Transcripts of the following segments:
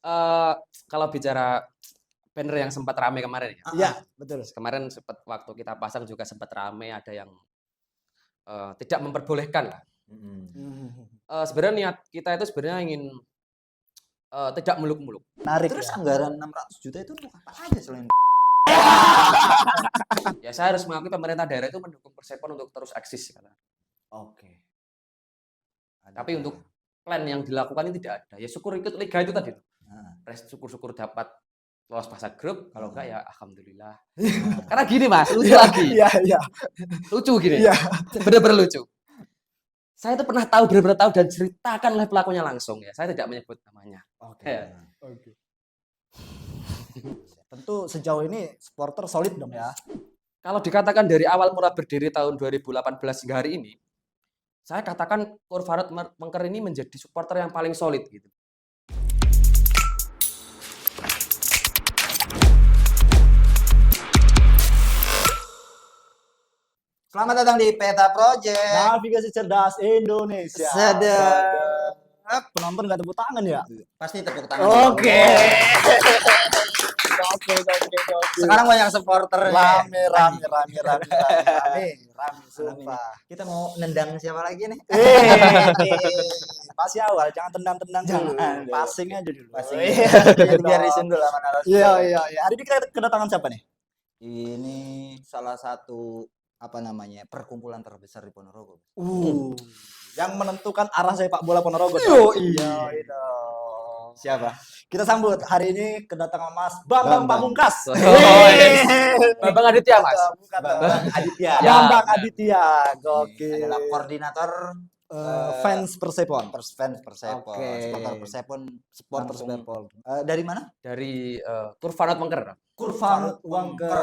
Eee, kalau bicara banner yang sempat rame kemarin ya, Iya, betul. kemarin sempat waktu kita pasang juga sempat rame ada yang, tidak memperbolehkan lah. Sebenarnya niat kita itu sebenarnya ingin, tidak muluk-muluk. Menarik Terus ya. anggaran 600 juta itu untuk apa aja selain Ya saya harus mengakui pemerintah daerah itu mendukung Persepon untuk terus eksis kata. Oke. Tapi untuk plan yang dilakukan ini tidak ada. Ya syukur ikut liga itu tadi. Heeh. Syukur-syukur dapat lolos fase grup, kalau enggak ya alhamdulillah. Nah, Karena gini Mas, lucu lagi. Iya, iya. Lucu gini. Iya. Bener-bener lucu. Saya itu pernah tahu, benar-benar tahu dan ceritakan oleh pelakunya langsung ya. Saya tidak menyebut namanya. Oke. Ya. Oke. Tentu sejauh ini supporter solid dong ya. Kalau dikatakan dari awal mula berdiri tahun 2018 hingga hari ini, saya katakan Kurvanot Mengker ini menjadi supporter yang paling solid gitu. Selamat datang di Peta Project. Navigasi cerdas Indonesia. Sedap. Penonton nggak tepuk tangan ya? Pasti tepuk tangan. Oke. Sekarang banyak supporter. Rame, sumpah. Kita mau nendang siapa lagi nih? Masih awal, jangan tendang-tendang dulu. Jangan. Passing aja dulu. Passing. Iya, Biar disundul sama narasumber. Iya. Hari ini kita kedatangan siapa nih? Ini salah satu perkumpulan terbesar di Ponorogo. Yang menentukan arah sepak bola Ponorogo. Iya. Siapa? Kita sambut hari ini kedatangan Mas Bambang Bambang. Pamungkas. Bambang Aditya Mas. Bambang Aditya. Ya. Bambang Aditya, gokil. Adalah koordinator Fans Persepon. fans Persepon, Oke. supporter Persepon, Supporter langsung. Persepon. Dari mana? Dari Kurvanot Mengker. Kurvanot Mengker.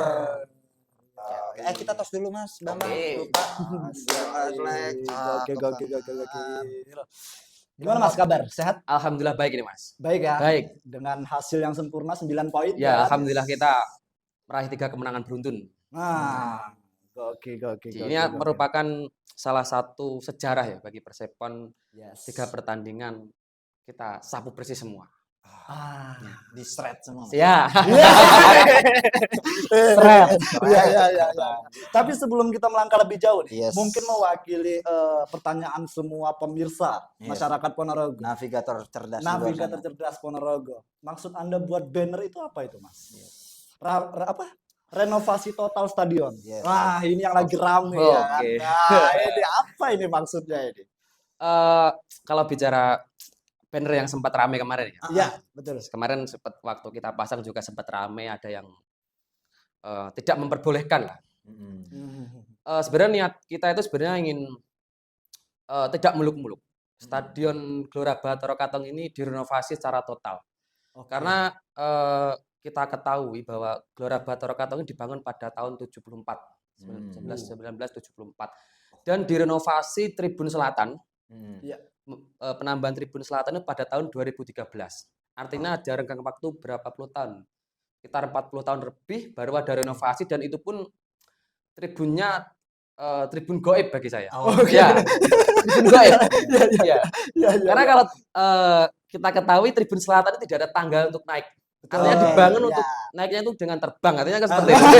Kita tos dulu Mas Bambang. Oke. Lupa. Gokil. Gimana Mas kabar? Sehat? Alhamdulillah baik ini Mas. Baik ya? Baik. Dengan hasil yang sempurna 9 poin. Ya alhamdulillah kita meraih 3 kemenangan beruntun. Nah, gokil. Ini merupakan salah satu sejarah ya bagi Persepon. Yes. 3 pertandingan kita sapu bersih semua. Di shred semua. Mas. Ya. Iya. Tapi sebelum kita melangkah lebih jauh nih, Yes. mungkin mewakili pertanyaan semua pemirsa Yes. masyarakat Ponorogo. Navigator cerdas. di luar Navigator sana. cerdas Ponorogo. Maksud Anda buat banner itu apa itu, Mas? Apa? Renovasi total stadion. Yes. Wah, ini yang lagi rame ya. Oke. Nah, ini apa ini maksudnya ini? Kalau bicara banner yang sempat rame kemarin ya. Iya, betul. Kemarin sempat waktu kita pasang juga sempat rame ada yang tidak memperbolehkan lah. Sebenarnya niat kita itu sebenarnya ingin tidak muluk-muluk. Stadion Gelora Bathara Katong ini direnovasi secara total. Oke. Karena kita ketahui bahwa Gelora Bathara Katong ini dibangun pada tahun 74, 1974. Dan direnovasi Tribun Selatan, Iya. penambahan Tribun Selatan itu pada tahun 2013. Artinya ada renggang waktu berapa puluh tahun. Sekitar 40 tahun lebih baru ada renovasi dan itu pun tribunnya tribun goib bagi saya. Oke. Ya, tribun goib. Ya. Iya. Karena kalau kita ketahui Tribun Selatan itu tidak ada tangga untuk naik. Artinya dibangun untuk naiknya itu dengan terbang. Artinya kan seperti itu.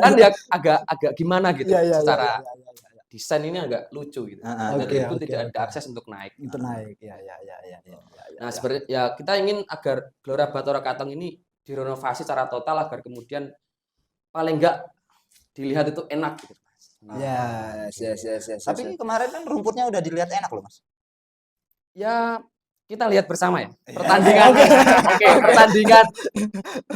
Kan dia agak gimana gitu. Secara desain ini agak lucu gitu. Dan itu tidak ada akses untuk naik. Itu naik. Iya. Nah, sebenarnya ya kita ingin agar Gelora Bathara Katong ini direnovasi secara total agar kemudian paling enggak dilihat itu enak gitu. Yes. Tapi kemarin kan rumputnya udah dilihat enak loh Mas. Ya kita lihat bersama ya pertandingan. Oke, pertandingan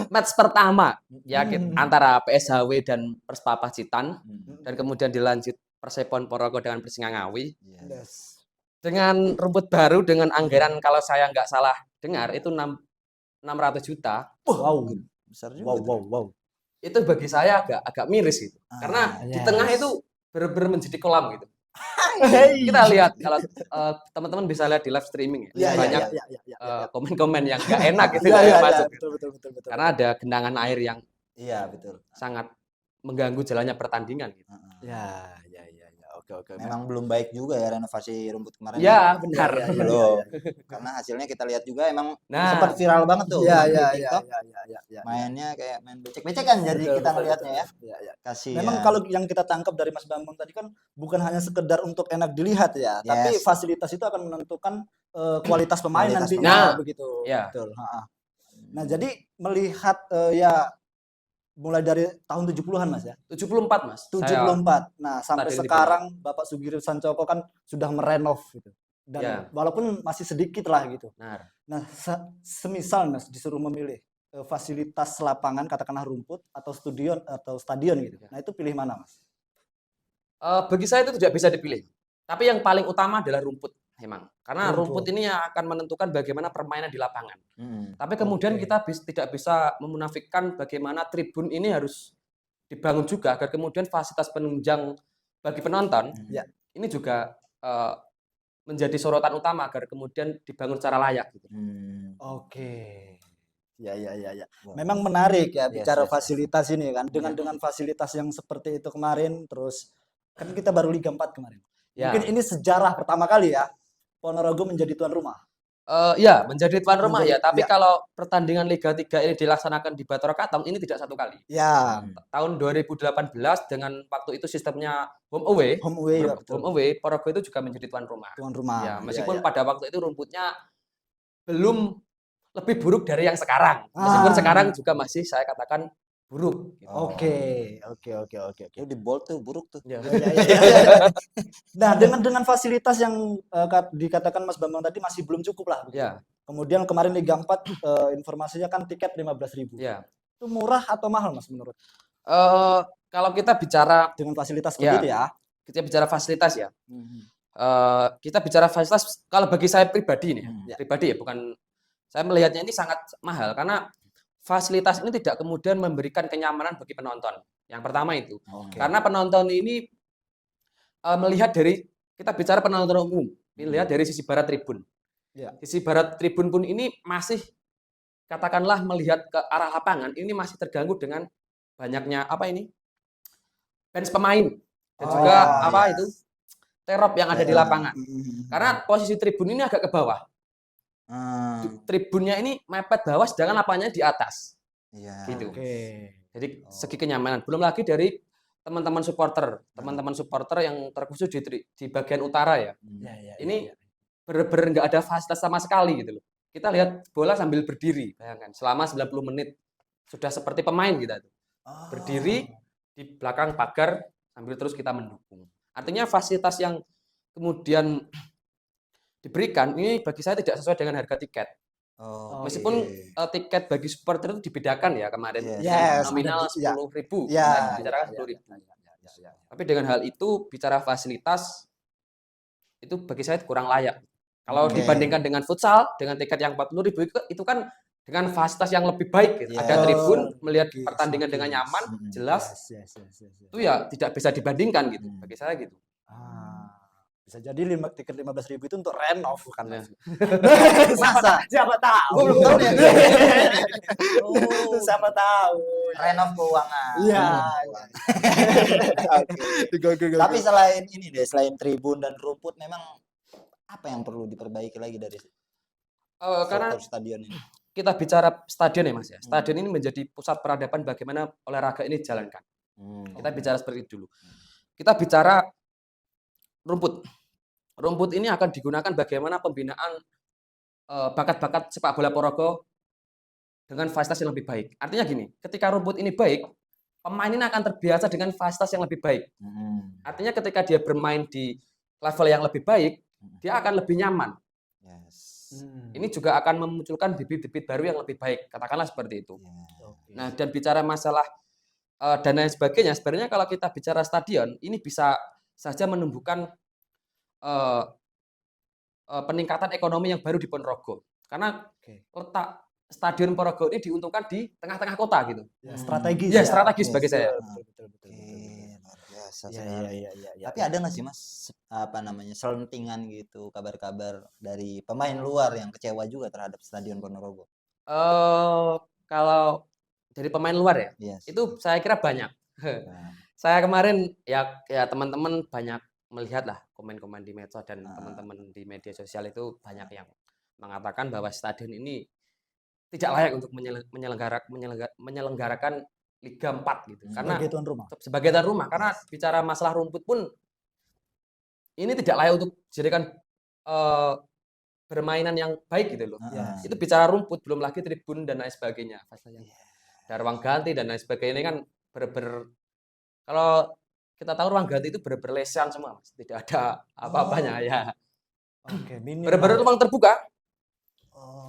match pertama ya antara PSHW dan Perspa Pacitan dan kemudian dilanjut Persepon Ponorogo dengan Persingangawi. Yes. Dengan rumput baru dengan anggaran kalau saya nggak salah dengar itu 600 juta. Wow. Besar juga. Wow. Itu bagi saya agak miris gitu. Karena di tengah itu benar-benar menjadi kolam gitu. Kita lihat kalau teman-teman bisa lihat di live streaming ya. Banyak komen-komen yang nggak enak gitu masuk. Betul. Karena ada genangan air yang Iya, betul. sangat mengganggu jalannya pertandingan gitu. Ya. oke. Memang belum baik juga ya renovasi rumput kemarin. Ya, benar. Belum. Karena hasilnya kita lihat juga emang Nah, sempat viral banget tuh Iya, di iya, TikTok. iya. Mainnya kayak main becek-becekan jadi Betul, kita betul, ngelihatnya ya. betul. Iya, iya. Kasihan. Memang kalau yang kita tangkap dari Mas Bambang tadi kan bukan hanya sekedar untuk enak dilihat ya, tapi Yes. fasilitas itu akan menentukan kualitas pemain Kualitas nantinya pemain. begitu. Ya. Betul. Nah, jadi melihat ya mulai dari tahun 70-an Mas ya. 74 Mas. 74. Nah, sampai Stadion sekarang Bapak Sugiri Sancoko kan sudah merenov gitu. Dan Ya. walaupun masih sedikit lah gitu. Benar. Nah, semisal Mas disuruh memilih fasilitas lapangan katakanlah rumput atau stadion gitu. Nah, itu pilih mana Mas? Bagi saya itu tidak bisa dipilih. Tapi yang paling utama adalah rumput memang. Karena Rumput. rumput ini yang akan menentukan bagaimana permainan di lapangan. Hmm. Tapi kemudian Oke. kita tidak bisa memunafikkan bagaimana tribun ini harus dibangun juga agar kemudian fasilitas penunjang bagi penonton Ya. ini juga menjadi sorotan utama agar kemudian dibangun secara layak. Gitu. Oke. Ya. Wah. Memang menarik ya Yes, bicara yes. fasilitas ini kan. Dengan fasilitas yang seperti itu kemarin, terus kan kita baru Liga 4 kemarin. Ya. Mungkin ini sejarah pertama kali ya Ponorogo menjadi tuan rumah. Ya, menjadi tuan rumah ya. Tapi ya. kalau pertandingan Liga 3 ini dilaksanakan di Batora Katong ini tidak satu kali. Ya, Tahun 2018 dengan waktu itu sistemnya home away. home away ya, betul. Home away, Ponorogo itu juga menjadi tuan rumah. Tuan rumah. Ya, meskipun pada waktu itu rumputnya belum lebih buruk dari yang sekarang. Meskipun sekarang juga masih saya katakan buruk. Gitu. Oke. Itu di Bolt tuh buruk tuh. Ya. Nah, dengan fasilitas yang dikatakan Mas Bambang tadi masih belum cukup lah. Ya. Kemudian kemarin Liga 4 informasinya kan tiket 15.000. Ya. Itu murah atau mahal Mas menurut? Kalau kita bicara Dengan fasilitas seperti itu ya. Kita bicara fasilitas ya. Kita bicara fasilitas kalau bagi saya pribadi nih, pribadi ya, bukan saya melihatnya ini sangat mahal karena fasilitas ini tidak kemudian memberikan kenyamanan bagi penonton. Yang pertama itu. Karena penonton ini melihat dari kita bicara penonton umum, melihat dari sisi barat tribun. Ya. Sisi barat tribun pun ini masih katakanlah melihat ke arah lapangan ini masih terganggu dengan banyaknya fans pemain dan juga itu terop yang ada di lapangan. Karena posisi tribun ini agak ke bawah. Tribunnya ini mepet bawah sedangkan lapangannya di atas. Gitu. Jadi segi kenyamanan. Belum lagi dari teman-teman supporter yang terkhusus di bagian utara ya. Ini benar-benar nggak ada fasilitas sama sekali gitu loh. Kita lihat bola sambil berdiri, bayangkan selama 90 menit sudah seperti pemain kita tuh. Berdiri di belakang pagar sambil terus kita mendukung. Artinya fasilitas yang kemudian diberikan ini bagi saya tidak sesuai dengan harga tiket. Meskipun tiket bagi supporter itu dibedakan ya kemarin nominal 10.000, bicarakan 10.000. Tapi dengan hal itu bicara fasilitas itu bagi saya kurang layak. Kalau dibandingkan dengan futsal dengan tiket yang 40.000 itu kan dengan fasilitas yang lebih baik gitu. Ada tribun melihat pertandingan dengan nyaman, jelas. Itu ya tidak bisa dibandingkan gitu bagi saya gitu. Bisa jadi tiket 15.000 itu untuk renov kan. Masa? Siapa tahu. Belum tahu ya. Siapa tahu. Renov keuangan. Iya. Tapi selain tribun dan rumput memang apa yang perlu diperbaiki lagi dari karena stadion ini? Kita bicara stadion ya Mas ya. Stadion ini menjadi pusat peradaban bagaimana olahraga ini dijalankan. Kita bicara seperti itu dulu. Kita bicara rumput. Rumput ini akan digunakan bagaimana pembinaan bakat-bakat sepak bola Ponorogo dengan fasilitas yang lebih baik. Artinya gini, ketika rumput ini baik, pemain ini akan terbiasa dengan fasilitas yang lebih baik. Artinya ketika dia bermain di level yang lebih baik, dia akan lebih nyaman. Ini juga akan memunculkan bibit-bibit baru yang lebih baik, katakanlah seperti itu. Nah, dan bicara masalah dana dan sebagainya, sebenarnya kalau kita bicara stadion, ini bisa saja menumbuhkan peningkatan ekonomi yang baru di Ponorogo. Karena letak Stadion Ponorogo ini diuntungkan di tengah-tengah kota gitu. Strategis. Ya, strategis bagi saya. Betul. Luar biasa. Iya. Tapi ada nggak sih Mas selentingan gitu kabar-kabar dari pemain luar yang kecewa juga terhadap Stadion Ponorogo? Kalau dari pemain luar ya, itu saya kira banyak. Saya kemarin ya teman-teman banyak melihat lah komen-komen di medsos dan teman-teman di media sosial itu banyak yang mengatakan bahwa stadion ini tidak layak untuk menyelenggarakan Liga 4 gitu. Karena Sebagai tuan rumah. sebagai tuan rumah, karena bicara masalah rumput pun ini tidak layak untuk dijadikan permainan yang baik gitu loh. Itu bicara rumput, belum lagi tribun dan lain sebagainya. Ada ruang ganti dan lain sebagainya ini kan kalau kita tahu ruang ganti itu lesehan semua, Mas. Tidak ada apa-apanya ya. Oke, Ruang terbuka.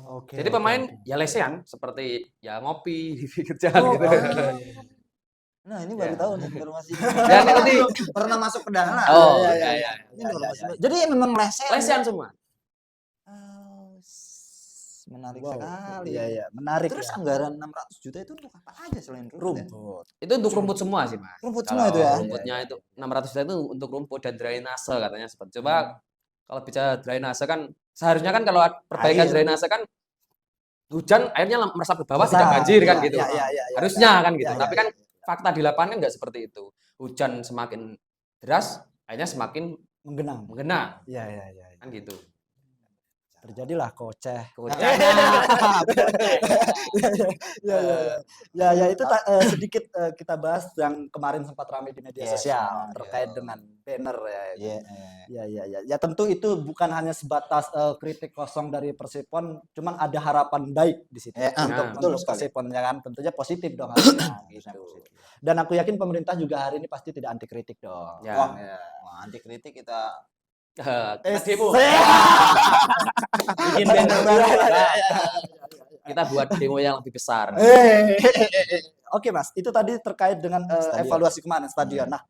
Oke. Jadi pemain ya lesehan seperti ya ngopi di pinggir jalan gitu. Nah, ini baru tahu nih informasi. Dan nanti pernah masuk ke dalam. Ini informasi. Jadi memang lesehan semua. Menarik sekali. Iya, menarik. Terus anggaran 600 juta itu untuk apa aja selain rumput? Itu untuk rumput semua sih, Mas. Rumput semua itu ya. Rumputnya itu 600 juta itu untuk rumput dan drainase katanya seperti. Coba kalau bicara drainase kan seharusnya kan kalau perbaikan drainase kan hujan airnya meresap ke bawah tidak banjir kan gitu. Harusnya kan gitu. Tapi kan fakta di lapangan kan nggak seperti itu. Hujan semakin deras, airnya semakin menggenang. Iya. Kan gitu. Terjadilah koceh. Ya itu sedikit kita bahas yang kemarin sempat ramai di media sosial terkait dengan banner ya. Ya tentu itu bukan hanya sebatas kritik kosong dari Persipon, cuman ada harapan baik di situ untuk Persipon ya kan. Tentunya positif dong harusnya gitu. Dan aku yakin pemerintah juga hari ini pasti tidak anti kritik dong. Wah, anti kritik kita demo. Bikin banner baru. Kita buat demo yang lebih besar. Oke, Mas. Itu tadi terkait dengan evaluasi kemarin stadion. Nah,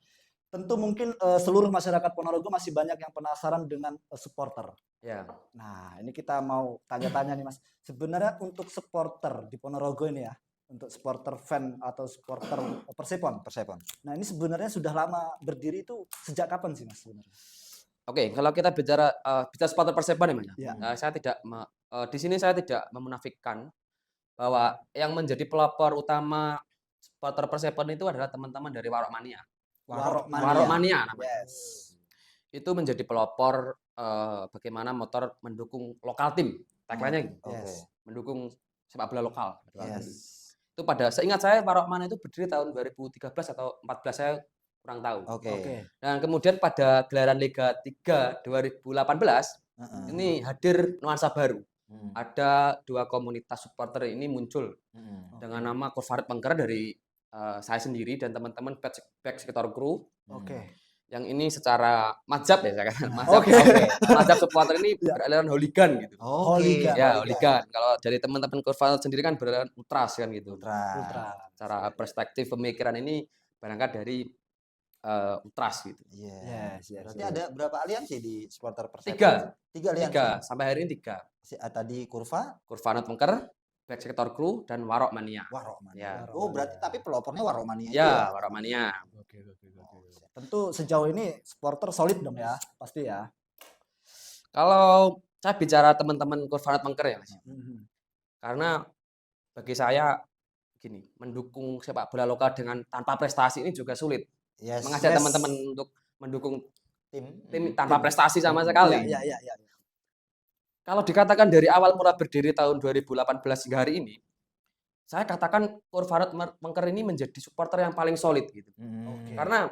tentu mungkin seluruh masyarakat Ponorogo masih banyak yang penasaran dengan supporter. Ya. Nah, ini kita mau tanya-tanya nih, Mas. Sebenarnya untuk supporter di Ponorogo ini ya, untuk supporter fan atau supporter Persipon. Nah, ini sebenarnya sudah lama berdiri itu sejak kapan sih, Mas sebenarnya? Oke, kalau kita bicara supporter Persipon ya. Saya tidak di sini saya tidak memunafikkan bahwa yang menjadi pelopor utama supporter Persipon itu adalah teman-teman dari Warok Mania. Warok Mania namanya. Itu menjadi pelopor bagaimana motor mendukung lokal tim. Tagline-nya gitu. Mendukung sepak bola lokal. Itu seingat saya Warok Mania itu berdiri tahun 2013 atau 14 saya kurang tahu. Dan kemudian pada gelaran Liga 3 2018 ini hadir nuansa baru. Ada dua komunitas supporter ini muncul dengan nama Kurfaret Pengker dari saya sendiri dan teman-teman back sekitar kru. Yang ini secara mazhab ya saya katakan. Mazhab supporter ini beraliran hooligan gitu. Hooligan. Kalau dari teman-teman Kurfaret sendiri kan beraliran ultras kan gitu. Secara perspektif pemikiran ini berangkat dari ultras gitu. Berarti ada berapa aliansi di supporter Persipon? 3 aliansi. Sampai hari ini 3. Tadi Kurfanat Pengker, back sektor kru dan Warok Mania. Oh, berarti tapi pelopornya Warok Mania. Ya, Warok Mania. Tentu sejauh ini supporter solid dong ya, pasti ya. Kalau saya bicara teman-teman Kurfanat Pengker ya, Mas. Karena bagi saya gini, mendukung sepak bola lokal dengan tanpa prestasi ini juga sulit. Mengajak teman-teman untuk mendukung tim tanpa prestasi sama sekali. Kalau dikatakan dari awal mula berdiri tahun 2018 hingga hari ini, saya katakan Kurfaret Pengker ini menjadi supporter yang paling solid gitu. Karena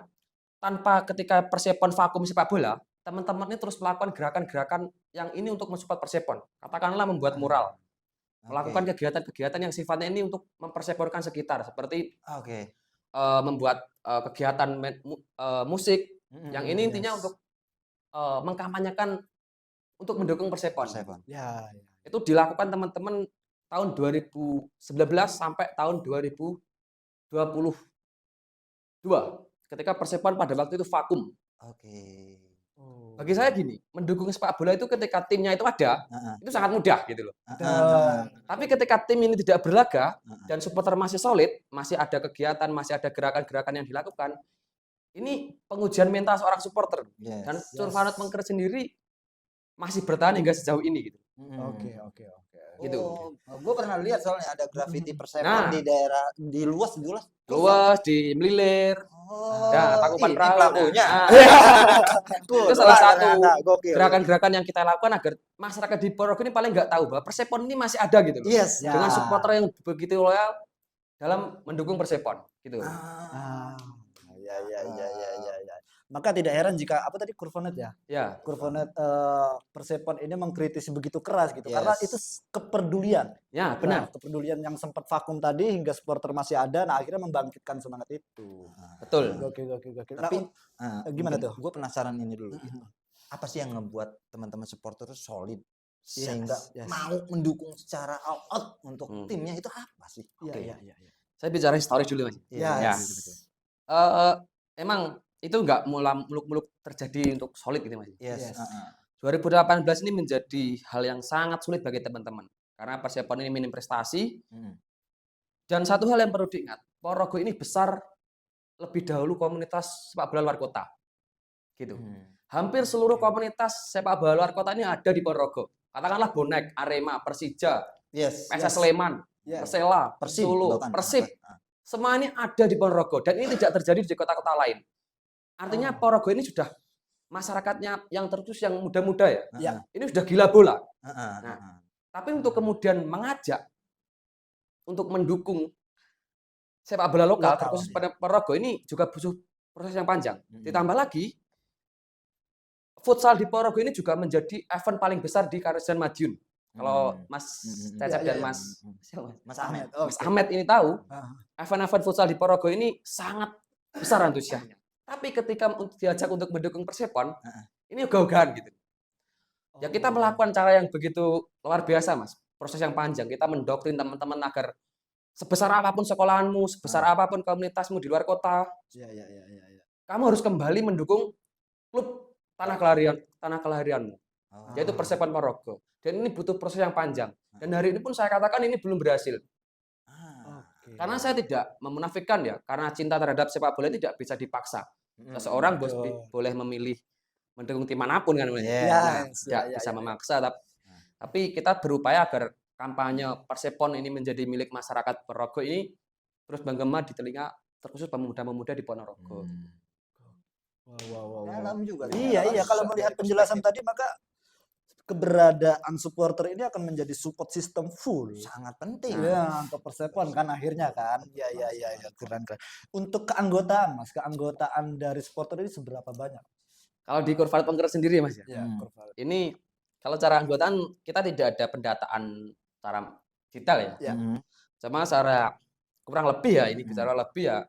ketika Persipon vakum sepak bola, teman-teman ini terus melakukan gerakan-gerakan yang ini untuk mensupport Persipon. Katakanlah membuat mural, melakukan kegiatan-kegiatan yang sifatnya ini untuk memperseporkan sekitar, seperti membuat kegiatan musik yang ini intinya untuk mengkampanyekan untuk mendukung Persipon. Itu dilakukan teman-teman tahun 2019 sampai tahun 2022 ketika Persipon pada waktu itu vakum. Bagi saya gini, mendukung sepak bola itu ketika timnya itu ada, itu sangat mudah gitu loh. Tapi ketika tim ini tidak berlaga dan supporter masih solid, masih ada kegiatan, masih ada gerakan-gerakan yang dilakukan, ini pengujian mental seorang supporter. Dan Kurfanat Pengker sendiri masih bertahan hingga sejauh ini gitu. Oke. Gitu. Gue pernah lihat soalnya ada graffiti Persepon Nah. di daerah di luas. Luas di Melilir. Nah, Tangkuban ini Perahu. pelakunya. Nah, Cool. itu salah satu Gokil. gerakan-gerakan yang kita lakukan agar masyarakat di Ponorogo ini paling nggak tahu bahwa Persepon ini masih ada gitu loh. Yes. Dengan Ya. supporter yang begitu loyal dalam mendukung Persepon gitu. Ya. Maka tidak heran jika apa tadi Kurvonet ya? Ya. Kurvonet Persepon ini mengkritisi begitu keras gitu Yes. karena itu kepedulian. Ya, benar. Nah, kepedulian yang sempat vakum tadi hingga supporter masih ada, nah akhirnya membangkitkan semangat itu. Betul. Gokil. Tapi gimana tuh? Gue penasaran ini dulu. Apa sih yang ngebuat teman-teman supporter itu solid sehingga mau mendukung secara all out untuk timnya itu apa sih? Iya. Saya bicara historis dulu, Mas. Ya. Emang itu nggak muluk-muluk terjadi untuk solid gitu, Mas. Yes. 2018 ini menjadi hal yang sangat sulit bagi teman-teman karena Persepon ini minim prestasi. Dan satu hal yang perlu diingat, Ponorogo ini besar lebih dahulu komunitas sepak bola luar kota. Gitu. Hampir seluruh komunitas sepak bola luar kota ini ada di Ponorogo. Katakanlah Bonek, Arema, Persija, PSS Sleman, Persela, Persolo, Persib. Semua ini ada di Ponorogo dan ini tidak terjadi di kota-kota lain. Artinya Ponorogo ini sudah masyarakatnya yang terus yang muda-muda ya. Ini sudah gila bola. Nah, tapi untuk kemudian mengajak untuk mendukung sepak bola lokal terkhusus pada Ponorogo ini juga butuh proses yang panjang. Ditambah lagi futsal di Ponorogo ini juga menjadi event paling besar di Karajan Madiun. Kalau Mas Cecep dan Mas Ahmed. Mas Ahmed ini tahu, event-event futsal di Ponorogo ini sangat besar antusiasnya. Tapi ketika diajak untuk mendukung Persepon, ini ogah-ogahan gitu. Ya kita melakukan cara yang begitu luar biasa, Mas. Proses yang panjang. Kita mendoktrin teman-teman agar sebesar apapun sekolahanmu, sebesar apapun komunitasmu di luar kota, kamu harus kembali mendukung klub tanah kelahiranmu, yaitu Persepon Ponorogo. Dan ini butuh proses yang panjang. Dan hari ini pun saya katakan ini belum berhasil. Karena saya tidak memunafikkan ya, karena cinta terhadap sepak bola tidak bisa dipaksa. Seseorang boleh memilih mendukung tim manapun kan, tidak bisa memaksa. Tapi kita berupaya agar kampanye Persepon ini menjadi milik masyarakat Ponorogo ini terus menggema di telinga terkhusus pemuda-pemuda di Ponorogo. Dalam juga. Iya. Kalau melihat penjelasan tadi maka keberadaan supporter ini akan menjadi support system full. Sangat penting. Ya, untuk Persepon kan akhirnya kan. Iya. Keren. Untuk keanggotaan, Mas, keanggotaan dari supporter ini seberapa banyak? Kalau di Kurvalet Penggerak sendiri, Mas ya. Ini kalau cara anggotaan kita tidak ada pendataan secara detail ya. Cuma secara kurang lebih ya, ini bicara lebih ya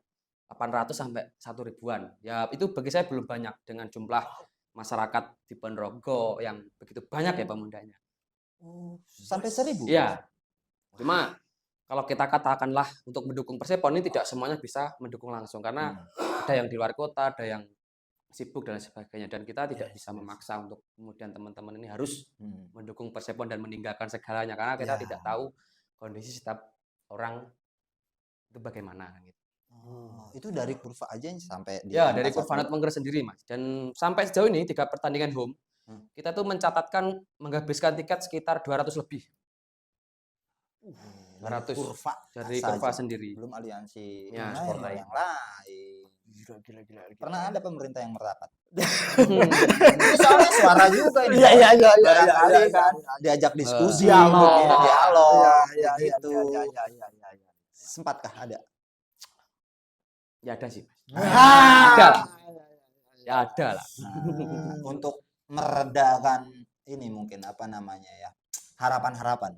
800 sampai 1 ribuan. Ya itu bagi saya belum banyak dengan jumlah masyarakat di Ponorogo yang begitu banyak ya pemudanya. Sampai 1.000? Iya. Cuma kalau kita katakanlah untuk mendukung Persepon ini tidak semuanya bisa mendukung langsung karena ada yang di luar kota, ada yang sibuk dan sebagainya, dan kita tidak bisa memaksa untuk kemudian teman-teman ini harus mendukung Persepon dan meninggalkan segalanya karena kita tidak tahu kondisi setiap orang itu bagaimana gitu. Itu dari kurva aja sampai dari Kurvalet Penggerak sendiri, Mas. Dan sampai sejauh ini 3 pertandingan home kita tuh mencatatkan menghabiskan tiket sekitar 200 lebih. 200 kurva dari kurva sendiri. Belum aliansi supporter yang lain. Gila. Pernah ada pemerintah yang merapat. Soalnya suara juga ini. Iya. Barangkali kan diajak diskusi, dialog. gitu. Sempatkah ada? Ya ada sih, Mas. Ada. Ya ada lah. Untuk meredakan ini mungkin apa namanya ya, harapan-harapan.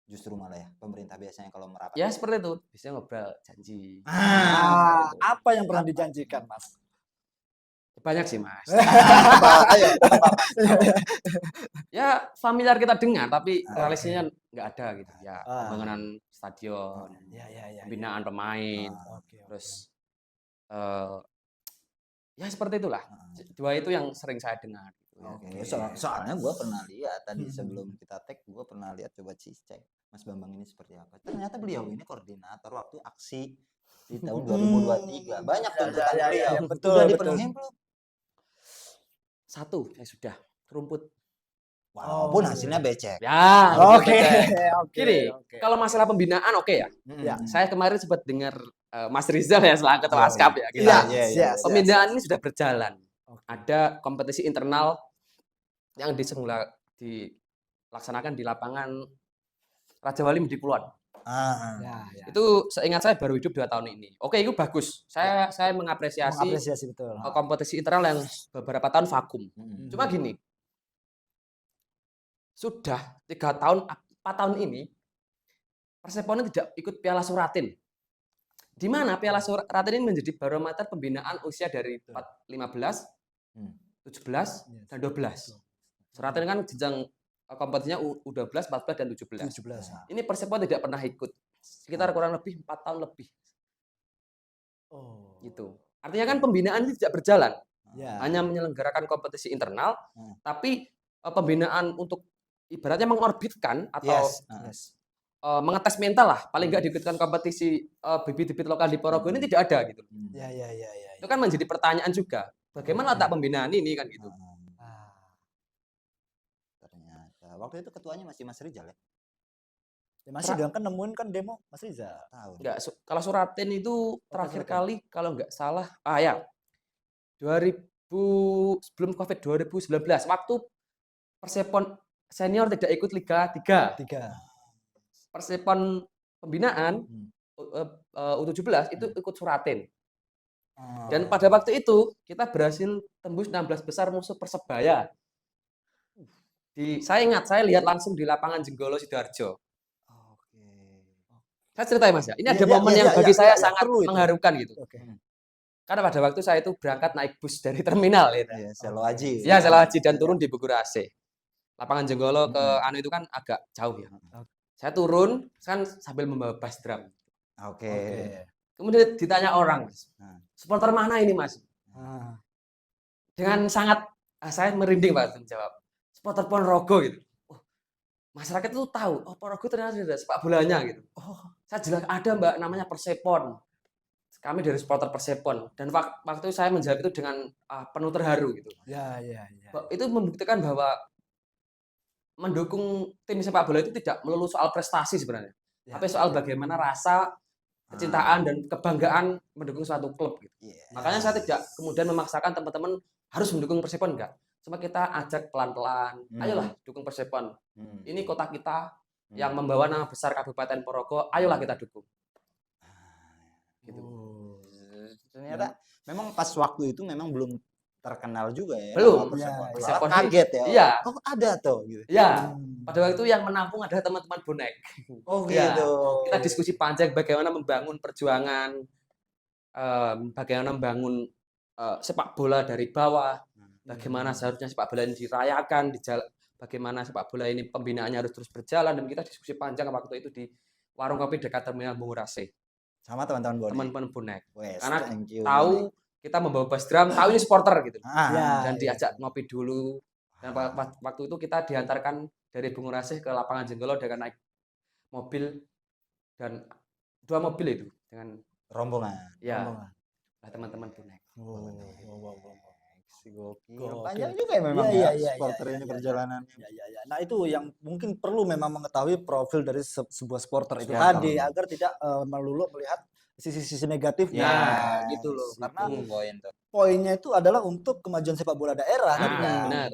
Justru malah ya pemerintah biasanya kalau merapat. Ya seperti itu, biasanya ngobrol janji. Apa yang pernah dijanjikan, Mas? Banyak sih, Mas. Ayo. Ya familiar kita dengar, tapi realisasinya nggak ada gitu. Ya pembangunan stadion, pembinaan pemain, terus ya seperti itulah. 2 itu yang sering saya dengar. Soalnya gue pernah lihat tadi sebelum kita tag, gue pernah lihat coba cek Mas Bambang ini seperti apa. Ternyata beliau ini koordinator waktu aksi di tahun 2023. Banyak tuntutan beliau. Betul. Sudah dipenuhi belum? 1 sudah rumput. Walaupun hasilnya becek. Ya, Oke. Gini, kalau masalah pembinaan oke ya. Ya. Saya kemarin sempat dengar Mas Rizal ya selaku ketua ASKAP ya. Iya, Iya. Pembinaan ini sudah berjalan. Oke. Ada kompetisi internal yang dilaksanakan di lapangan Raja Wali Medikuloan. Ya. Itu seingat saya baru hidup 2 tahun ini. Oke, itu bagus. Saya mengapresiasi Betul. kompetisi internal yang beberapa tahun vakum. Cuma gini, sudah 3 tahun, 4 tahun ini Persepone tidak ikut Piala Suratin. Di mana Piala Suratin ini menjadi barometer pembinaan usia dari 15, 17, dan 12. Suratin kan jenjang kompetisinya U12, 14, dan 17. Ini Persepone tidak pernah ikut. Sekitar kurang lebih 4 tahun lebih. Gitu. Artinya kan pembinaan ini tidak berjalan. Hanya menyelenggarakan kompetisi internal, tapi pembinaan untuk ibaratnya mengorbitkan atau mengetes mental lah, paling nggak diikutkan kompetisi bibit-bibit lokal di Ponorogo ini tidak ada gitu. Ya. Itu kan menjadi pertanyaan juga. Bagaimana letak pembinaan ini kan gitu. Ternyata waktu itu ketuanya masih Mas Rizal ya? Masih dong, kan nemuin kan demo Mas Rizal. Enggak, kalau Suratin itu terakhir kali kalau nggak salah, ya 2000 sebelum Covid 2019 waktu Persepon senior tidak ikut Liga 3. Persepon pembinaan U17 itu ikut Suratin. Dan pada waktu itu kita berhasil tembus 16 besar musuh Persebaya. Saya ingat, saya lihat langsung di lapangan Jenggolo Sidoarjo. Saya cerita ya Mas ya. Ini ada momen yang bagi saya sangat mengharukan gitu. Karena pada waktu saya itu berangkat naik bus dari terminal gitu. Selo Haji. Ya, Selo Haji dan turun di Bogorase. Lapangan Jenggolo ke Anu itu kan agak jauh ya. Saya turun kan sambil membawa bass drum. Kemudian ditanya orang, Mas. Supporter mana ini, Mas? Dengan sangat saya merinding Pak menjawab. Supporter Ponorogo gitu. Masyarakat itu tahu, Ponorogo ternyata ada sepak bolanya gitu. Saya jelas ada Mbak namanya Persepon. Kami dari supporter Persepon dan waktu saya menjawab itu dengan penuh terharu gitu. Ya. Itu membuktikan bahwa mendukung tim sepak bola itu tidak melulu soal prestasi sebenarnya, tapi soal bagaimana rasa kecintaan dan kebanggaan mendukung suatu klub gitu. Makanya saya tidak kemudian memaksakan teman-teman harus mendukung Persepon, enggak. Cuma kita ajak pelan-pelan, ayolah dukung Persepon. Ini kota kita yang membawa nama besar Kabupaten Ponorogo, ayolah kita dukung. Gitu. Ternyata memang pas waktu itu memang belum terkenal juga ya. Belum. Persepon kaget ya. Iya. Oh ada tuh gitu. Iya. Pada waktu itu yang menampung adalah teman-teman bonek. Oh gitu. Kita diskusi panjang bagaimana membangun perjuangan, bagaimana membangun sepak bola dari bawah, bagaimana seharusnya sepak bola ini dirayakan, bagaimana sepak bola ini pembinaannya harus terus berjalan, dan kita diskusi panjang waktu itu di warung kopi dekat terminal Bogorase. Sama teman-teman bonek. West, karena tahu kita membawa bass drum, tahu ini supporter gitu. Dan diajak ngopi dulu. Dan waktu itu kita diantarkan dari Bogorase ke lapangan Jenggolo dengan naik mobil dan 2 mobil itu dengan rombongan. Ya. Teman-teman bonek. Panjang juga ya memang supporter ini perjalanan. Nah itu yang mungkin perlu memang mengetahui profil dari sebuah supporter itu tadi agar tidak melulu melihat sisi-sisi negatifnya. Gitu loh. Karena poinnya itu adalah untuk kemajuan sepak bola daerah. Benar.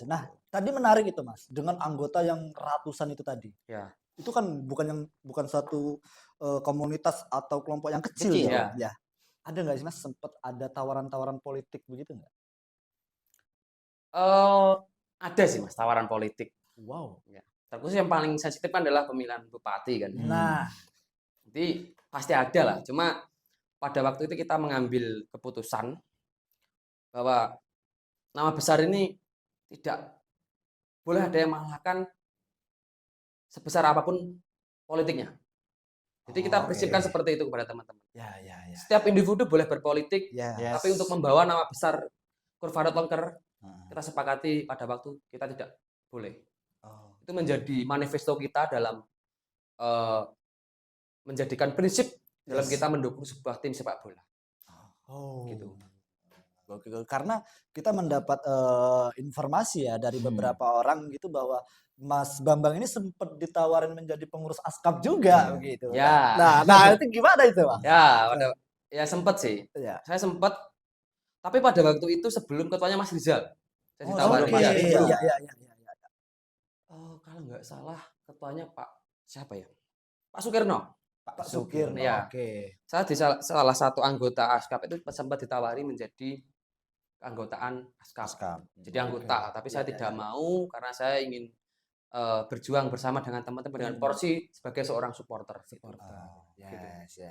Nah tadi menarik itu Mas, dengan anggota yang ratusan itu tadi. Ya. Itu kan bukan satu komunitas atau kelompok yang kecil ya. Ada nggak sih Mas, sempat ada tawaran-tawaran politik begitu nggak? Ada sih Mas tawaran politik. Wow. Ya. Terkhusus yang paling sensitif kan adalah pemilihan bupati kan. Nah, jadi pasti ada lah. Cuma pada waktu itu kita mengambil keputusan bahwa nama besar ini tidak boleh ada yang mengalahkan sebesar apapun politiknya. Jadi kita prinsipkan seperti itu kepada teman-teman. Ya. Setiap individu boleh berpolitik, tapi untuk membawa nama besar Kurvadot Longker, kita sepakati pada waktu kita tidak boleh. Itu menjadi manifesto kita dalam menjadikan prinsip dalam kita mendukung sebuah tim sepak bola. Gitu. Karena kita mendapat informasi ya dari beberapa orang gitu bahwa Mas Bambang ini sempat ditawarin menjadi pengurus ASKAP juga begitu. Ya. Nah itu gimana itu, Mas? Ya sempet sih. Ya. Saya sempet, tapi pada waktu itu sebelum ketuanya Mas Rizal. Saya sebelum ditawarin. Mas Rizal. Iya. Kalau nggak salah ketuanya Pak siapa ya? Pak Sukirno. Pak Sukirno. Ya. Saya di salah satu anggota ASKAP itu sempat ditawari menjadi keanggotaan ASKAP. Jadi anggota, tapi saya tidak mau karena saya ingin berjuang bersama dengan teman-teman dengan porsi sebagai seorang supporter. Yes.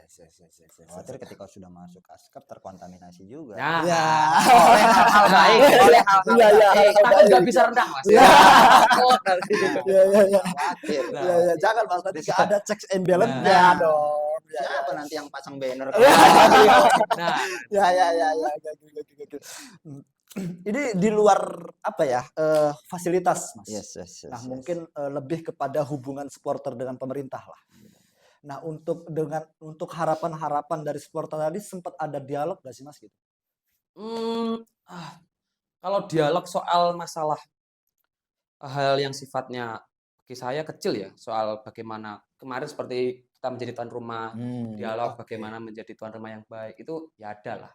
Khawatir ketika sudah masuk ASKAP terkontaminasi juga. Oleh hal-hal baik, oleh hal-hal baik. Tapi nggak bisa rendah, Mas. Iya. Jangan Mas, nanti nggak ada checks and balance-nya dong. Siapa nanti yang pasang banner? Ini di luar apa ya fasilitas, Mas. Yes. Nah mungkin lebih kepada hubungan supporter dengan pemerintah lah. Nah untuk harapan-harapan dari supporter tadi sempat ada dialog nggak sih, Mas gitu? Kalau dialog soal masalah hal yang sifatnya bagi saya kecil ya, soal bagaimana kemarin seperti kita menjadi tuan rumah, dialog bagaimana menjadi tuan rumah yang baik itu ya ada lah.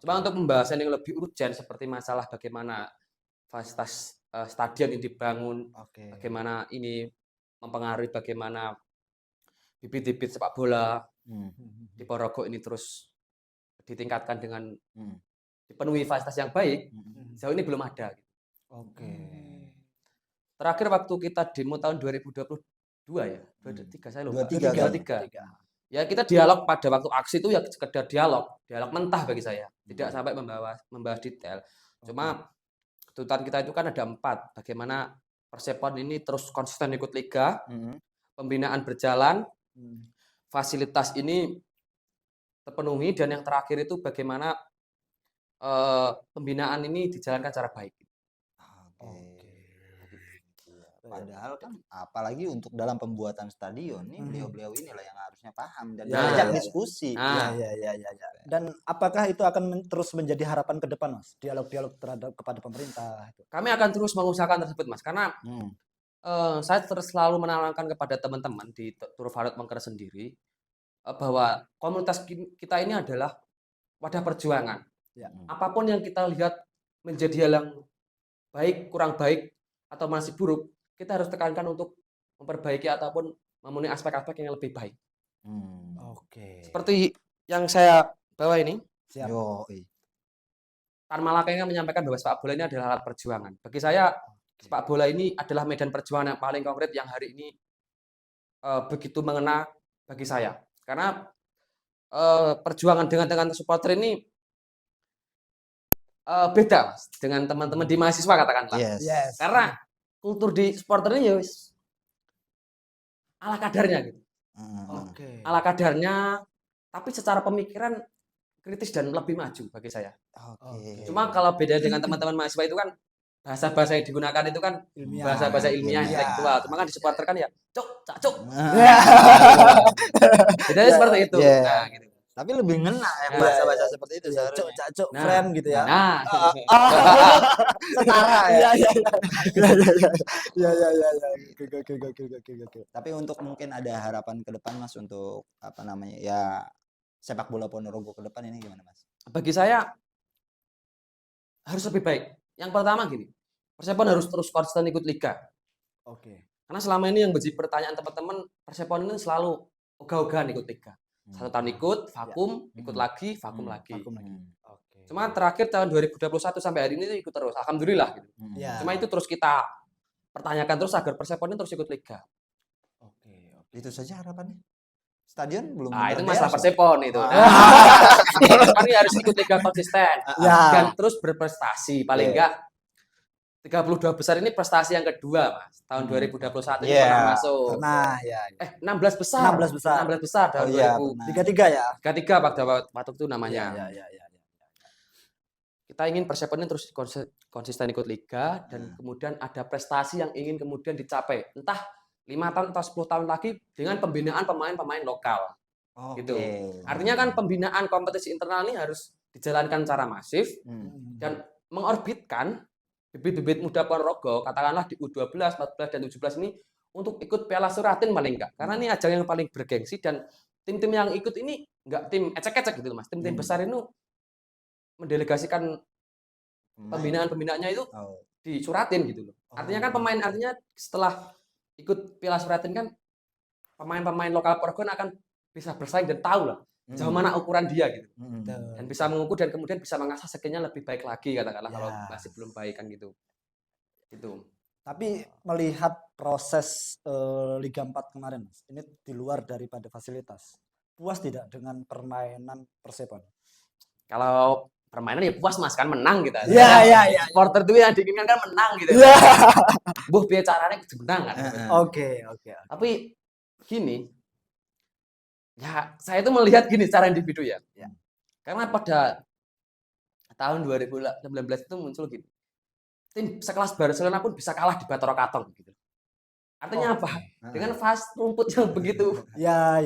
Cuma untuk pembahasan yang lebih urgent seperti masalah bagaimana fasilitas stadion ini dibangun, bagaimana ini mempengaruhi bagaimana bibit-bibit sepak bola di Ponorogo ini terus ditingkatkan dengan dipenuhi fasilitas yang baik, sejauh ini belum ada. Terakhir waktu kita demo tahun 2022 ya, 23 saya lupa. 23. Ya kita dialog pada waktu aksi itu ya sekedar dialog mentah bagi saya, tidak sampai membahas detail. Cuma tuntutan kita itu kan ada 4, bagaimana Persepon ini terus konsisten ikut liga, pembinaan berjalan, fasilitas ini terpenuhi, dan yang terakhir itu bagaimana pembinaan ini dijalankan secara baik. Padahal kan apalagi untuk dalam pembuatan stadion nih beliau-beliau inilah yang harusnya paham dan diajak diskusi. Dan apakah itu akan terus menjadi harapan ke depan, Mas? Dialog-dialog terhadap kepada pemerintah. Kami akan terus mengusahakan tersebut, Mas, karena saya terus selalu menanamkan kepada teman-teman di Turut Mengker sendiri bahwa komunitas kita ini adalah wadah perjuangan. Apapun yang kita lihat menjadi hal yang baik, kurang baik, atau masih buruk, kita harus tekankan untuk memperbaiki ataupun memenuhi aspek-aspek yang lebih baik. Seperti yang saya bawa ini. Tan Malaka menyampaikan bahwa sepak bola ini adalah alat perjuangan. Bagi saya, sepak bola ini adalah medan perjuangan yang paling konkret yang hari ini begitu mengena bagi saya. Karena perjuangan dengan supporter ini beda, Mas, dengan teman-teman di mahasiswa katakanlah. Karena kultur di supporter ini ya ala kadarnya gitu. Ala kadarnya, tapi secara pemikiran kritis dan lebih maju bagi saya. Cuma kalau beda dengan teman-teman mahasiswa itu kan bahasa-bahasa yang digunakan itu kan bahasa-bahasa ilmiah, intelektual. Cuma kan di supporter kan ya cuk. Bedanya seperti itu. Nah, gitu. Tapi lebih ngena yang bahasa-bahasa seperti itu seharusnya. Cuk, friend gitu ya. Setara ya. Tapi untuk mungkin ada harapan ke depan, Mas, untuk apa namanya ya sepak bola Ponorogo ke depan ini gimana, Mas? Bagi saya harus lebih baik. Yang pertama gini, Persepon harus terus konsisten ikut liga. Karena selama ini yang menjadi pertanyaan teman-teman, Persepon ini selalu ogah-ogahan ikut liga. 1 tahun ikut, vakum, ikut lagi, vakum lagi. Cuma terakhir tahun 2021 sampai hari ini ikut terus, alhamdulillah gitu. Cuma itu terus kita pertanyakan terus agar Persepon ini terus ikut liga. Itu saja harapannya. Stadion belum. Itu masalah Persepon itu. Persepon ini harus ikut liga konsisten dan terus berprestasi, paling enggak 32 besar ini prestasi yang kedua, Mas. Tahun 2021 ini pernah masuk. 16 besar tahun 2033 ya. 33 waktu itu namanya. Kita ingin Persepon ini terus konsisten ikut liga dan kemudian ada prestasi yang ingin kemudian dicapai. Entah 5 tahun atau 10 tahun lagi dengan pembinaan pemain-pemain lokal. Gitu. Artinya kan pembinaan kompetisi internal ini harus dijalankan secara masif dan mengorbitkan bibit-bibit muda Ponorogo, katakanlah di U12, 14 dan 17 ini untuk ikut Piala Suratin paling enggak. Karena ini ajang yang paling bergengsi dan tim-tim yang ikut ini enggak tim ecek-ecek gitu Mas. Tim-tim besar ini mendelegasikan pembinaan-pembinaannya itu di Suratin gitu loh. Artinya kan artinya setelah ikut Piala Suratin kan pemain-pemain lokal Ponorogo akan bisa bersaing dan tahu lah jauh mana ukuran dia gitu. Dan bisa mengukur dan kemudian bisa mengasah skillnya lebih baik lagi katakanlah kalau masih belum baik kan gitu. Gitu. Tapi melihat proses Liga 4 kemarin, Mas, ini di luar daripada fasilitas. Puas tidak dengan permainan Persepon? Kalau permainan ya puas Mas kan menang gitu. Iya. Supporter itu yang diinginkan kan menang gitu. Iya. Buh biar caranya kudu menang kan. Oke. Tapi gini, ya saya itu melihat gini secara individu ya. Karena pada tahun 2019 itu muncul gini. Tim sekelas Barcelona pun bisa kalah di Bathara Katong gitu. Artinya apa? Dengan fast rumput yang begitu. Ya.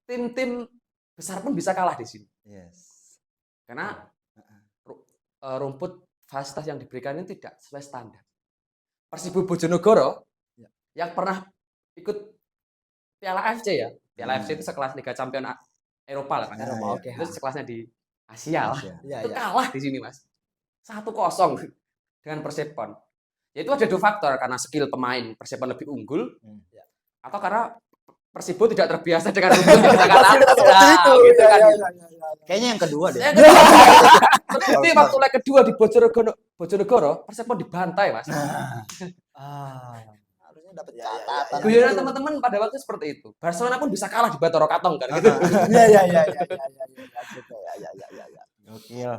Tim-tim besar pun bisa kalah di sini. Yes. Karena rumput fasilitas yang diberikan ini tidak sesuai standar. Persibo Bojonegoro yang pernah ikut Piala AFC ya. Piala AFC itu sekelas Liga Champion Eropa lah kan. Itu sekelasnya di Asia lah. Itu kalah di sini Mas. 1-0 dengan Persepon. Yaitu ada dua faktor, karena skill pemain Persepon lebih unggul atau karena Persibo tidak terbiasa dengan rumput di Jakarta. Gitu kan. Kayaknya yang kedua deh. Terbukti waktu leg kedua di Bojonegoro, Persepon dibantai Mas. Harusnya dapat catatan. Guyonan teman-teman pada waktu seperti itu. Barcelona pun bisa kalah di Bathara Katong kan gitu. Iya. Gokil.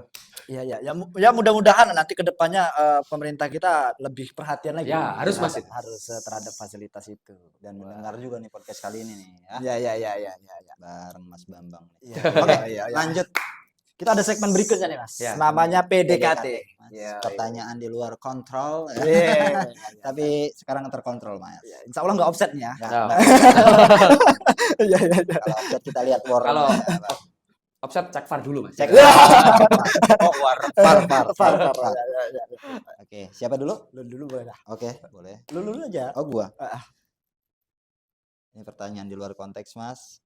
Ya mudah-mudahan nanti kedepannya pemerintah kita lebih perhatian lagi. Ya, harus Mas. Harus terhadap fasilitas itu. Dan mendengar juga nih podcast kali ini nih ya. Bareng Mas Bambang. Oke, lanjut. Kita ada segmen berikutnya nih Mas. Namanya PDKT. Pertanyaan di luar kontrol. Tapi sekarang terkontrol Mas. Insya Allah nggak offset nih ya. Kalau offset kita lihat war. Kalau offset cek VAR dulu Mas. War. Oke, siapa dulu? Lu dulu boleh lah. Oke, boleh. Lu dulu aja. Oh, gua. Ini pertanyaan di luar konteks, Mas.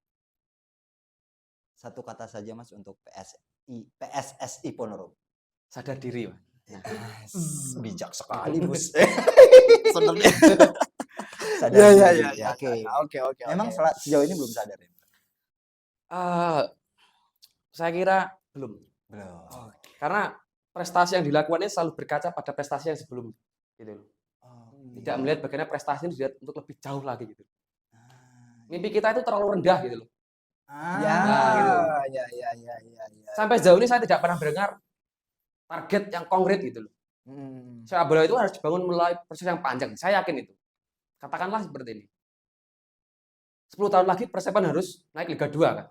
Satu kata saja, Mas, untuk PSSI Ponorogo. Sadar diri, Mas. Bijak sekali, Bos. Sebenarnya. Sadar. Oke. Memang sejauh ini belum sadar ya? Saya kira belum. Karena prestasi yang dilakukan ini selalu berkaca pada prestasi yang sebelumnya, gitu. Tidak melihat bagaimana prestasi ini dilihat untuk lebih jauh lagi, gitu. Mimpi kita itu terlalu rendah, gitu loh. Ya. Sampai sejauh ini saya tidak pernah mendengar target yang konkret, gitu loh. Sepak bola itu harus dibangun melalui proses yang panjang. Saya yakin itu. Katakanlah seperti ini. 10 tahun lagi Persepon harus naik Liga 2 kan.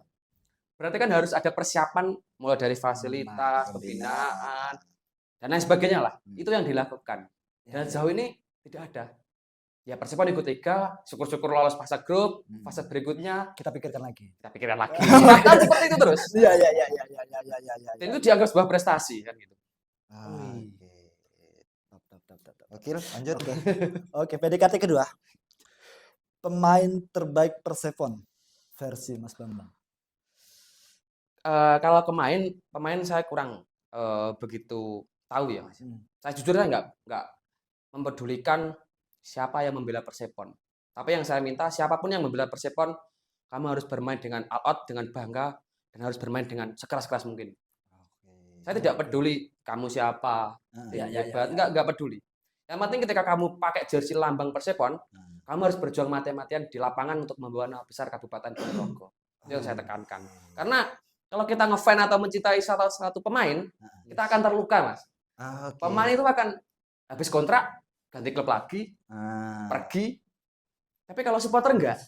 Berarti kan harus ada persiapan mulai dari fasilitas, pembinaan, dan lain sebagainya lah. Itu yang dilakukan. Dan sejauh ini tidak ada. Ya Persepon ikut Liga, syukur-syukur lolos fase grup, fase berikutnya Kita pikirkan lagi. Kan seperti itu terus. Iya. Dan itu dianggap sebuah prestasi kan gitu. Oke, lanjut. Oke, PDKT kedua. Pemain terbaik Persepon versi Mas Bambang. Kalau pemain saya kurang begitu tahu ya Mas. Saya jujur nggak mempedulikan siapa yang membela Persepon. Tapi yang saya minta siapapun yang membela Persepon, kamu harus bermain dengan all out, dengan bangga, dan harus bermain dengan sekeras-keras mungkin. Saya tidak peduli kamu siapa, hebat, enggak peduli. Yang penting ketika kamu pakai jersey lambang Persepon, kamu harus berjuang mati-matian di lapangan untuk membawa nama besar Kabupaten Ponorogo. Itu yang saya tekankan. Karena kalau kita ngefan atau mencintai satu pemain, kita akan terluka, Mas. Pemain itu akan habis kontrak, ganti klub lagi, pergi. Tapi kalau supporter enggak,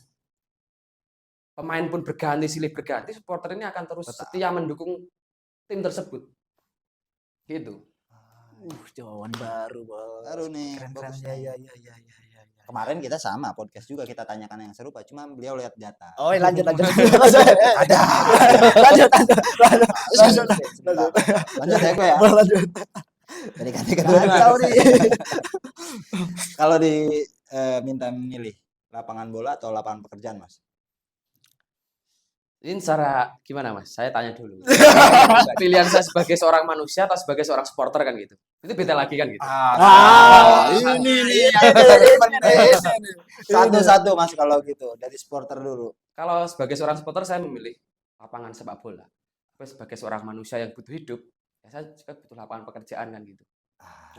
pemain pun berganti, silih berganti, supporter ini akan terus setia mendukung tim tersebut. Gitu. Jawaban baru, Bos. Baru nih. Keren. Ya. kemarin kita sama podcast juga kita tanyakan yang serupa, cuma beliau lihat data. Oh, lanjut. Ada. Lanjut ya gue ya. Lanjut. Jadi kata kalau minta milih lapangan bola atau lapangan pekerjaan, Mas? Ini secara gimana Mas? Saya tanya dulu. Pilihan saya sebagai seorang manusia atau sebagai seorang supporter kan gitu. Itu beda lagi kan gitu. Ini satu-satu Mas kalau gitu dari supporter dulu. Kalau sebagai seorang supporter saya memilih lapangan sepak bola. Tapi sebagai seorang manusia yang butuh hidup, ya saya juga butuh lapangan pekerjaan kan gitu.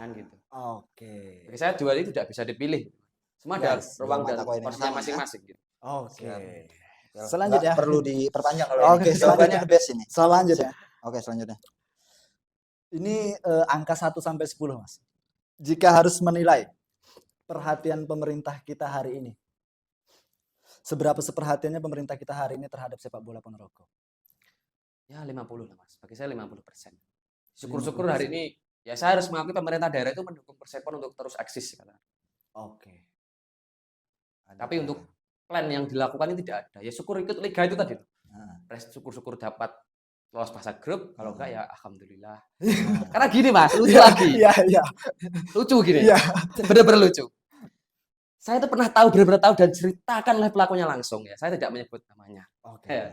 Kan gitu. Oke. Bagi saya dua itu tidak bisa dipilih. Semua ada ruang dan porsinya masing-masing gitu. Oke. Selanjutnya perlu diperpanjang kalau Oke, jawabannya the best ini. Selanjutnya. Oke, selanjutnya. Ini angka 1 sampai 10, Mas. Jika harus menilai perhatian pemerintah kita hari ini. Seberapa seperhatiannya pemerintah kita hari ini terhadap sepak bola Ponorogo? Ya 50 lah Mas. Bagi saya 50%. Syukur-syukur hari ini ya saya harus mengakui pemerintah daerah itu mendukung Persepon untuk terus eksis. Oke. Tapi untuk plan yang dilakukan ini tidak ada. Ya syukur ikut liga itu tadi. Syukur-syukur dapat lolos fase grup, kalau enggak ya alhamdulillah. Karena gini Mas, lucu lagi. Iya. Lucu gini. Iya. Bener-bener lucu. Saya itu pernah tahu benar-benar tahu dan ceritakan oleh pelakunya langsung ya. Saya tidak menyebut namanya. Oke.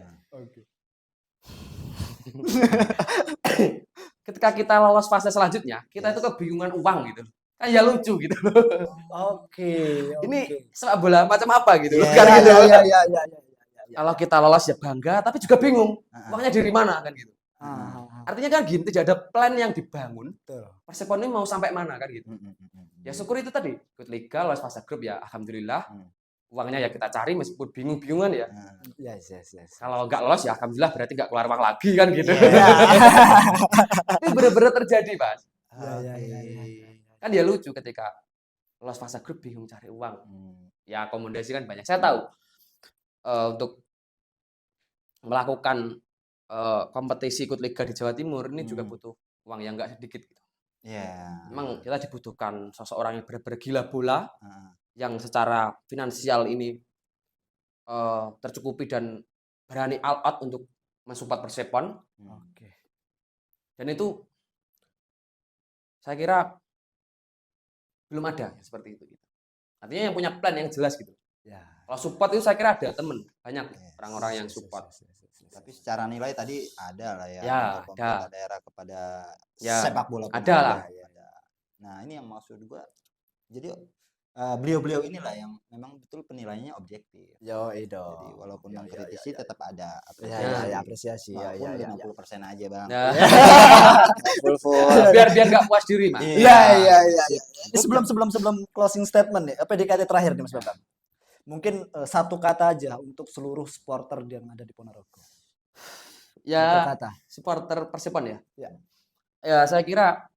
Ketika kita lolos fase selanjutnya, kita itu kebingungan uang gitu. Kan ya lucu gitu. Oke. Ini sepak bola macam apa gitu. Iya. Kalau kita lolos ya bangga, tapi juga bingung. Uangnya dari mana kan gitu. Artinya kan gini, tidak ada plan yang dibangun. Persepon ini mau sampai mana kan gitu. Ya syukur itu tadi, ikut liga, lolos fase grup ya alhamdulillah. Uangnya ya kita cari meskipun bingung-bingungan ya. Yes. Kalau nggak lolos ya alhamdulillah berarti nggak keluar uang lagi kan gitu. Itu benar-benar terjadi Mas. Kan dia lucu ketika lolos fase grup bingung cari uang. Ya akomodasi kan banyak. Saya tahu untuk melakukan kompetisi ikut liga di Jawa Timur ini juga butuh uang yang nggak sedikit. Memang kita dibutuhkan seseorang yang benar-benar gila bola, yang secara finansial ini tercukupi dan berani all out untuk mensupport Persepon. Dan itu saya kira belum ada seperti itu. Artinya yang punya plan yang jelas gitu. Kalau support itu saya kira ada temen banyak orang-orang yang support. Tapi secara nilai tadi ada lah ya, untuk pemerintah daerah kepada sepak bola. Ada lah. Nah ini yang maksud gua. Jadi beliau-beliau inilah yang memang betul penilaiannya objektif. Jadi walaupun mengkritisi tetap ada apresiasi. Walaupun 50% aja Bang. Full. Biar nggak puas diri Mas. Iya. Sebelum closing statement nih, PDKT terakhir nih Mas Bambang. Mungkin satu kata aja untuk seluruh supporter yang ada di Ponorogo. Ya, satu kata. Supporter Persepon ya. Ya, saya kira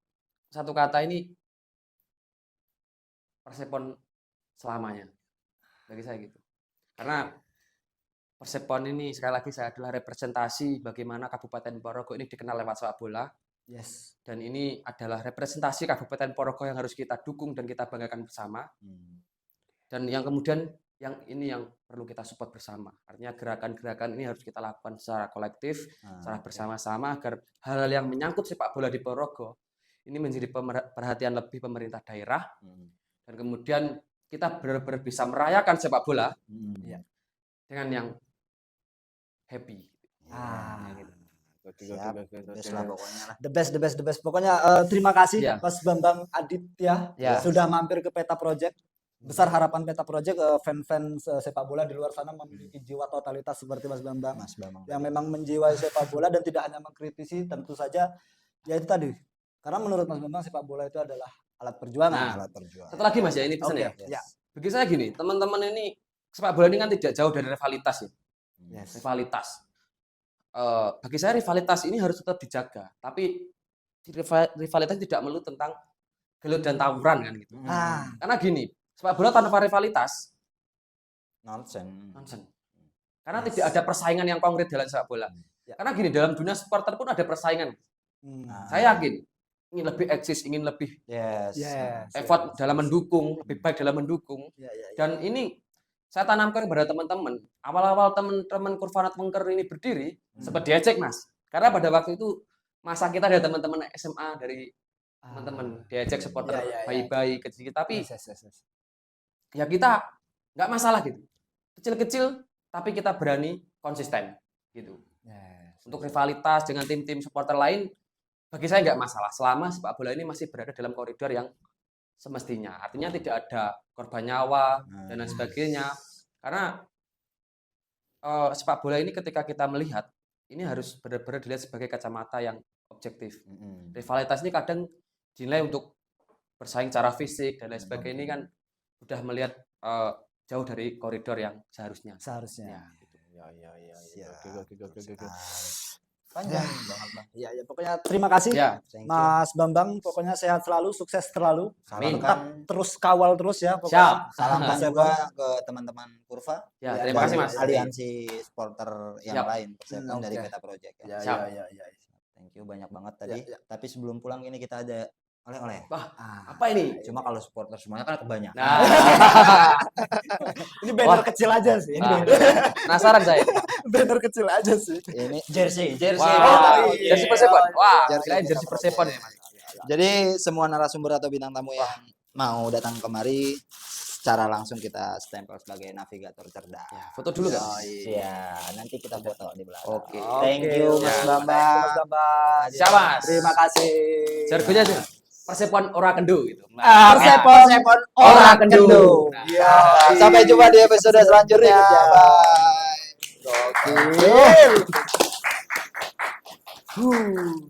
satu kata ini Persepon selamanya. Bagi saya gitu. Karena Persepon ini sekali lagi saya adalah representasi bagaimana Kabupaten Ponorogo ini dikenal lewat sepak bola. Dan ini adalah representasi Kabupaten Ponorogo yang harus kita dukung dan kita banggakan bersama. Dan yang kemudian yang perlu kita support bersama. Artinya gerakan-gerakan ini harus kita lakukan secara kolektif, secara bersama-sama agar hal-hal yang menyangkut sepak bola di Ponorogo ini menjadi perhatian lebih pemerintah daerah. Dan kemudian kita benar-benar bisa merayakan sepak bola dengan yang happy. The best. Pokoknya terima kasih Mas Bambang Aditya sudah mampir ke Peta Project. Besar harapan Peta Project fans sepak bola di luar sana memiliki jiwa totalitas seperti Mas Bambang yang memang menjiwai sepak bola dan tidak hanya mengkritisi, tentu saja ya itu tadi. Karena menurut Mas Bambang sepak bola itu adalah alat perjuangan. Satu lagi Mas ya, ini pesan ya. Bagi saya gini, teman-teman ini sepak bola ini kan tidak jauh dari rivalitas ya. Rivalitas. Bagi saya rivalitas ini harus tetap dijaga, tapi rivalitas tidak melulu tentang gelut dan tawuran kan gitu. Karena gini, sepak bola tanpa rivalitas nonsen. Karena tidak ada persaingan yang konkret dalam sepak bola. Karena gini, dalam dunia supporter pun ada persaingan. Saya yakin ingin lebih eksis, ingin lebih Yes. effort dalam mendukung, lebih baik dalam mendukung. Dan ini saya tanamkan kepada teman-teman. Awal-awal teman-teman Kurvanat Mengker ini berdiri, sempat diejek, Mas. Karena pada waktu itu masa kita ada teman-teman SMA dari teman-teman diejek supporter bayi-bayi kecil, tapi ya kita nggak masalah gitu. Kecil-kecil tapi kita berani konsisten gitu. Untuk rivalitas dengan tim-tim supporter lain bagi saya nggak masalah selama sepak bola ini masih berada dalam koridor yang semestinya. Artinya tidak ada korban nyawa dan lain sebagainya. Karena sepak bola ini ketika kita melihat ini harus benar-benar dilihat sebagai kacamata yang objektif. Rivalitas ini kadang dinilai untuk bersaing secara fisik dan lain sebagainya, ini kan udah melihat jauh dari koridor yang seharusnya. Ya. Panjang banget, Bang. Ya, pokoknya terima kasih Mas Bambang, pokoknya sehat selalu, sukses terlalu. Tetap terus kawal terus ya pokoknya. Salamkan juga ke teman-teman Kurva. Ya, terima kasih Mas. Aliansi supporter yang lain Persepon dari Beta Project ya. Thank you banyak banget tadi. Tapi sebelum pulang ini kita ada oleh-oleh. Wah, apa ini? Cuma kalau supporter semuanya kan kebanyakan. Ini banner kecil aja sih. Penasaran saya. Banner kecil aja sih. Ini jersey. Wah, jersey Persepon. Wah, kirain jersey Persepon ini, Mas. Jadi semua narasumber atau bintang tamu yang mau datang kemari secara langsung kita stempel sebagai navigator cerdas. Foto dulu kan? Iya, nanti kita foto di belakang. Oke. Thank you Mas Bambang. Siap, Mas. Terima kasih. Jargonnya sih Persepon ora kendo gitu. Persepon ora kendo. Iya. Sampai jumpa di episode selanjutnya. Bye. Gokil.